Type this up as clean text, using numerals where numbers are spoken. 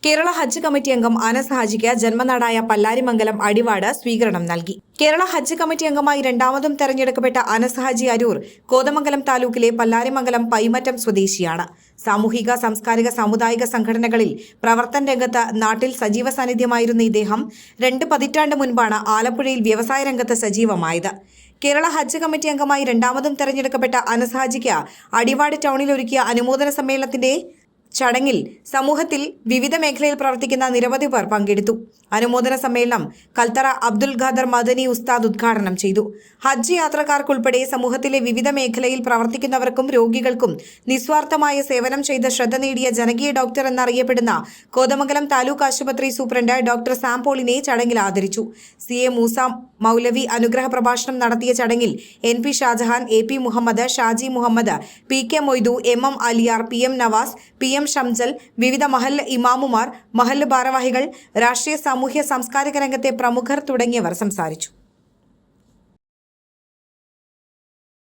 കേരള ഹജ്ജ് committee അംഗം അനസ് ഹാജിക്ക് ജന്മനാടായ പല്ലാരിമംഗലം അടിവാട് സ്വീകരണം നൽകി. കേരള ഹജ്ജ് കമ്മിറ്റി അംഗമായി രണ്ടാമതും തെരഞ്ഞെടുക്കപ്പെട്ട അനസ് ഹാജി അരൂർ കോതമംഗലം താലൂക്കിലെ പല്ലാരിമംഗലം പൈമറ്റം സ്വദേശിയാണ്. സാമൂഹിക, സാംസ്കാരിക, സാമുദായിക സംഘടനകളിൽ പ്രവർത്തന രംഗത്ത് നാട്ടിൽ സജീവ സാന്നിധ്യമായിരുന്ന ഇദ്ദേഹം 2 പതിറ്റാണ്ട് മുൻപാണ് ആലപ്പുഴയിൽ വ്യവസായ രംഗത്ത് സജീവമായത്. കേരള ഹജ്ജ് കമ്മിറ്റി അംഗമായി രണ്ടാമതും തെരഞ്ഞെടുക്കപ്പെട്ട അനസ് ഹാജിക്ക് അടിവാട് ടൗണിൽ ഒരുക്കിയ അനുമോദന സമ്മേളനത്തിന്റെ ചടങ്ങിൽ സമൂഹത്തിൽ വിവിധ മേഖലയിൽ പ്രവർത്തിക്കുന്ന നിരവധി പേർ പങ്കെടുത്തു. അനുമോദന സമ്മേളനം കൽത്തറ അബ്ദുൽ ഖാദർ മദനി ഉസ്താദ് ഉദ്ഘാടനം ചെയ്തു. ഹജ്ജ് യാത്രക്കാർക്കുൾപ്പെടെ സമൂഹത്തിലെ വിവിധ മേഖലയിൽ പ്രവർത്തിക്കുന്നവർക്കും രോഗികൾക്കും നിസ്വാർത്ഥമായ സേവനം ചെയ്ത് ശ്രദ്ധ നേടിയ ജനകീയ ഡോക്ടർ എന്നറിയപ്പെടുന്ന കോതമംഗലം താലൂക്ക് ആശുപത്രി സൂപ്രണ്ട് ഡോക്ടർ സാം പോളിനെ ചടങ്ങിൽ ആദരിച്ചു. CA മൂസ മൗലവി അനുഗ്രഹ പ്രഭാഷണം നടത്തിയ ചടങ്ങിൽ NP Shah Jahan, AP Muhammad, Shaji Muhammad, PK Moidu, MM Aliyar, PM Nawaz, PM Shamjal, വിവിധ മഹല്ല് ഇമാമുമാർ, മഹല്ല് ഭാരവാഹികൾ, രാഷ്ട്രീയ, സാമൂഹ്യ, സാംസ്കാരിക രംഗത്തെ പ്രമുഖർ തുടങ്ങിയവർ സംസാരിച്ചു.